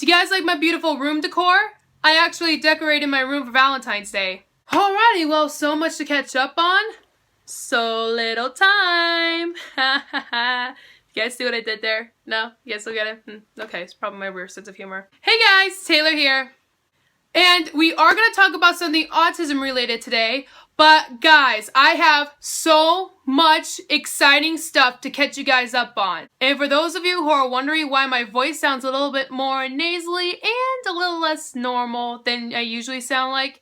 Do you guys like my beautiful room decor? I actually decorated my room for Valentine's Day. Alrighty, well, so much to catch up on. So little time. You guys see what I did there? No? You guys still get it? Okay, it's probably my weird sense of humor. Hey guys, Taylor here. And we are going to talk about something autism related today. But guys, I have so much exciting stuff to catch you guys up on. And for those of you who are wondering why my voice sounds a little bit more nasally and a little less normal than I usually sound like,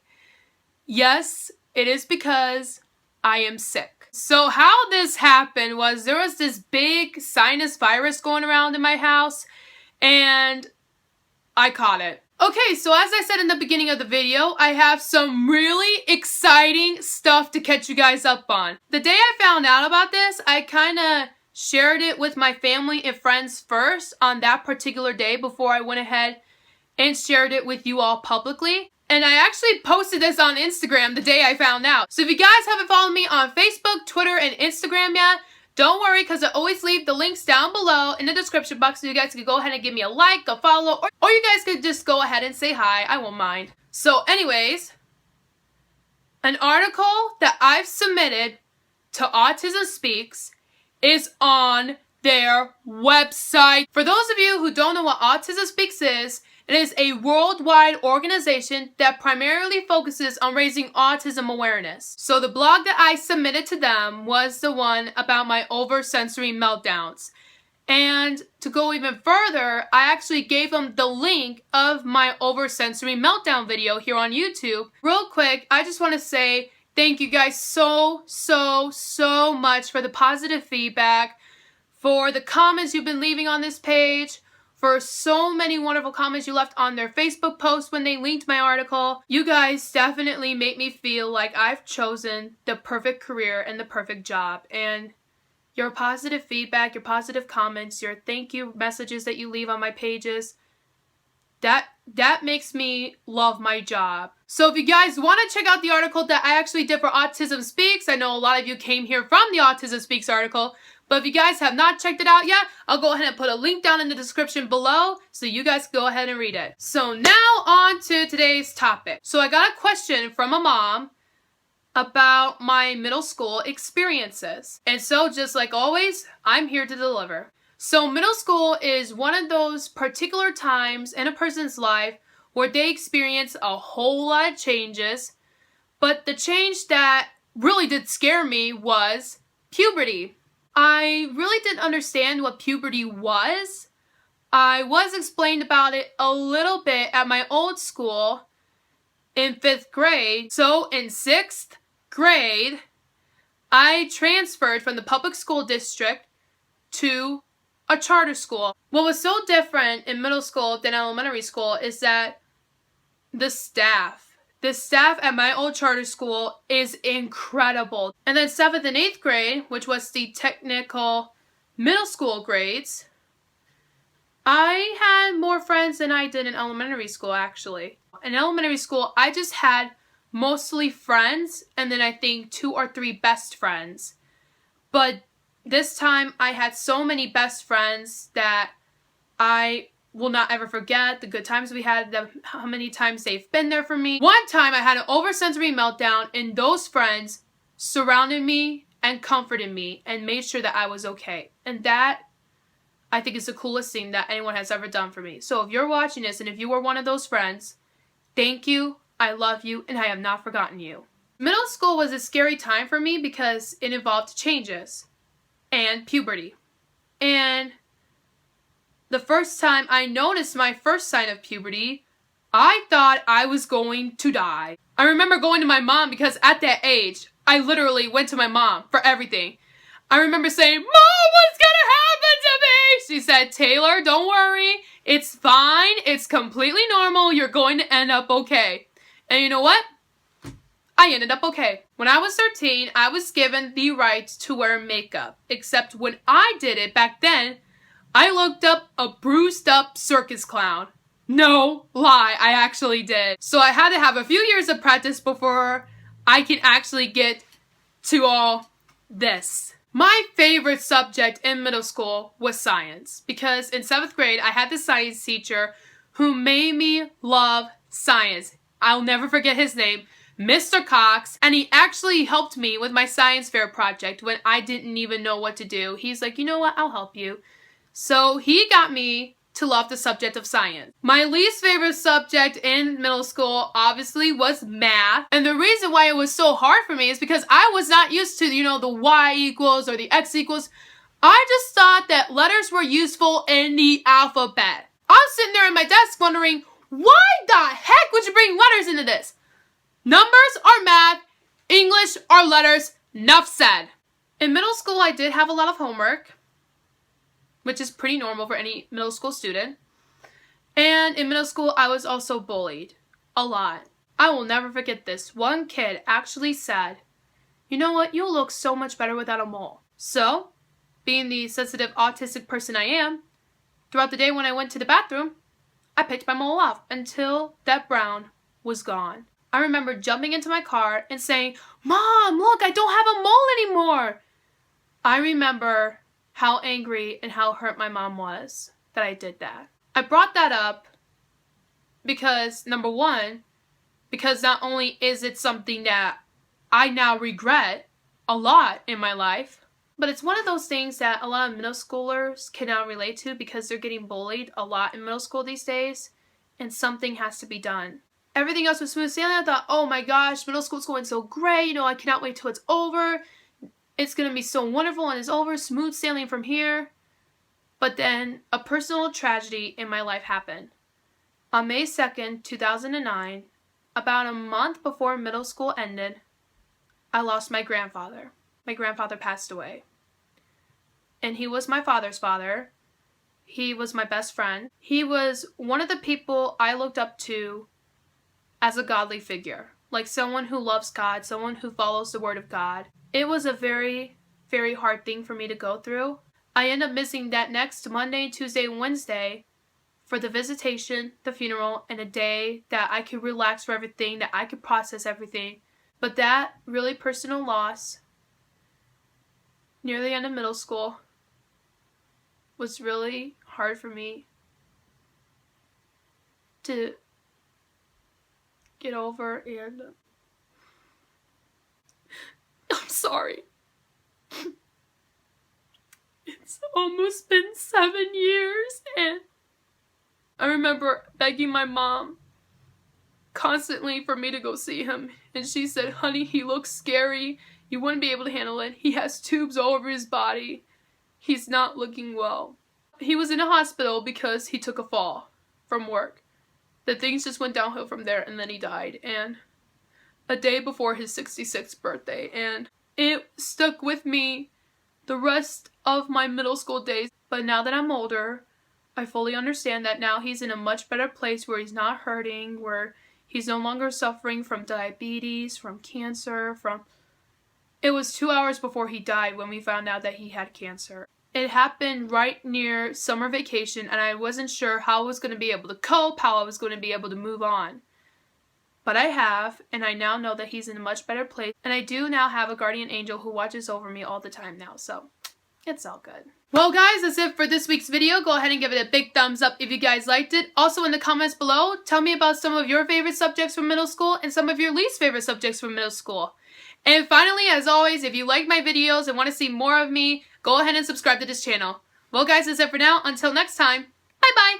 yes, it is because I am sick. So how this happened was there was this big sinus virus going around in my house and I caught it. Okay, so as I said in the beginning of the video, I have some really exciting stuff to catch you guys up on. The day I found out about this, I kind of shared it with my family and friends first on that particular day before I went ahead and shared it with you all publicly. And I actually posted this on Instagram the day I found out. So if you guys haven't followed me on Facebook, Twitter, and Instagram yet, don't worry, because I always leave the links down below in the description box so you guys can go ahead and give me a like, a follow, or you guys could just go ahead and say hi. I won't mind. So anyways, an article that I've submitted to Autism Speaks is on their website. For those of you who don't know what Autism Speaks is, it is a worldwide organization that primarily focuses on raising autism awareness. So the blog that I submitted to them was the one about my oversensory meltdowns. And to go even further, I actually gave them the link of my oversensory meltdown video here on YouTube. Real quick, I just want to say thank you guys so much for the positive feedback, for the comments you've been leaving on this page, for so many wonderful comments you left on their Facebook post when they linked my article. You guys definitely make me feel like I've chosen the perfect career and the perfect job. And your positive feedback, your positive comments, your thank you messages that you leave on my pages, that makes me love my job. So if you guys want to check out the article that I actually did for Autism Speaks, I know a lot of you came here from the Autism Speaks article, but if you guys have not checked it out yet, I'll go ahead and put a link down in the description below so you guys can go ahead and read it. So now on to today's topic. So I got a question from a mom about my middle school experiences. And so just like always, I'm here to deliver. So middle school is one of those particular times in a person's life where they experience a whole lot of changes. But the change that really did scare me was puberty. I really didn't understand what puberty was. I was explained about it a little bit at my old school in 5th grade. So in 6th grade, I transferred from the public school district to a charter school. What was so different in middle school than elementary school is that the staff at my old charter school is incredible. And then 7th and 8th grade, which was the technical middle school grades, I had more friends than I did in elementary school, actually. In elementary school, I just had mostly friends, and then I think 2 or 3 best friends. But this time, I had so many best friends that I will not ever forget the good times we had, how many times they've been there for me. One time I had an oversensory meltdown and those friends surrounded me and comforted me and made sure that I was okay. And that, I think, is the coolest thing that anyone has ever done for me. So if you're watching this and if you were one of those friends, thank you, I love you, and I have not forgotten you. Middle school was a scary time for me because it involved changes and puberty. And the first time I noticed my first sign of puberty, I thought I was going to die. I remember going to my mom because at that age, I literally went to my mom for everything. I remember saying, "Mom, what's gonna happen to me?" She said, "Taylor, don't worry. It's fine. It's completely normal. You're going to end up okay." And you know what? I ended up okay. When I was 13, I was given the right to wear makeup. Except when I did it back then, I looked up a bruised up circus clown. No lie, I actually did. So I had to have a few years of practice before I can actually get to all this. My favorite subject in middle school was science because in 7th grade I had this science teacher who made me love science. I'll never forget his name, Mr. Cox, and he actually helped me with my science fair project when I didn't even know what to do. He's like, you know what, I'll help you. So he got me to love the subject of science. My least favorite subject in middle school obviously was math. And the reason why it was so hard for me is because I was not used to, the y equals or the x equals. I just thought that letters were useful in the alphabet. I was sitting there at my desk wondering, why the heck would you bring letters into this? Numbers are math, English are letters, enough said. In middle school, I did have a lot of homework, which is pretty normal for any middle school student. And in middle school, I was also bullied. A lot. I will never forget this. One kid actually said, you know what, you'll look so much better without a mole. So, being the sensitive autistic person I am, throughout the day when I went to the bathroom, I picked my mole off until that brown was gone. I remember jumping into my car and saying, Mom, look, I don't have a mole anymore. I remember how angry and how hurt my mom was that I did that. I brought that up because, number one, because not only is it something that I now regret a lot in my life, but it's one of those things that a lot of middle schoolers can now relate to because they're getting bullied a lot in middle school these days, and something has to be done. Everything else was smooth sailing. I thought, oh my gosh, middle school's going so great. I cannot wait till it's over. It's going to be so wonderful and it's over. Smooth sailing from here. But then a personal tragedy in my life happened. On May 2nd, 2009, about a month before middle school ended, I lost my grandfather. My grandfather passed away. And he was my father's father. He was my best friend. He was one of the people I looked up to as a godly figure, like someone who loves God, someone who follows the word of God. It was a very, very hard thing for me to go through. I ended up missing that next Monday, Tuesday, and Wednesday for the visitation, the funeral, and a day that I could relax for everything, that I could process everything. But that really personal loss near the end of middle school was really hard for me to get over, and I'm sorry. It's almost been 7 years, and I remember begging my mom constantly for me to go see him, and she said, honey, he looks scary. You wouldn't be able to handle it. He has tubes all over his body. He's not looking well. He was in a hospital because he took a fall from work. The things just went downhill from there, and then he died, and a day before his 66th birthday, and it stuck with me the rest of my middle school days. But now that I'm older, I fully understand that now he's in a much better place where he's not hurting, where he's no longer suffering from diabetes, from cancer, It was 2 hours before he died when we found out that he had cancer. It happened right near summer vacation, and I wasn't sure how I was going to be able to cope, how I was going to be able to move on. But I have, and I now know that he's in a much better place, and I do now have a guardian angel who watches over me all the time now, so it's all good. Well guys, that's it for this week's video. Go ahead and give it a big thumbs up if you guys liked it. Also in the comments below, tell me about some of your favorite subjects from middle school and some of your least favorite subjects from middle school. And finally, as always, if you like my videos and want to see more of me, go ahead and subscribe to this channel. Well guys, that's it for now. Until next time, bye bye!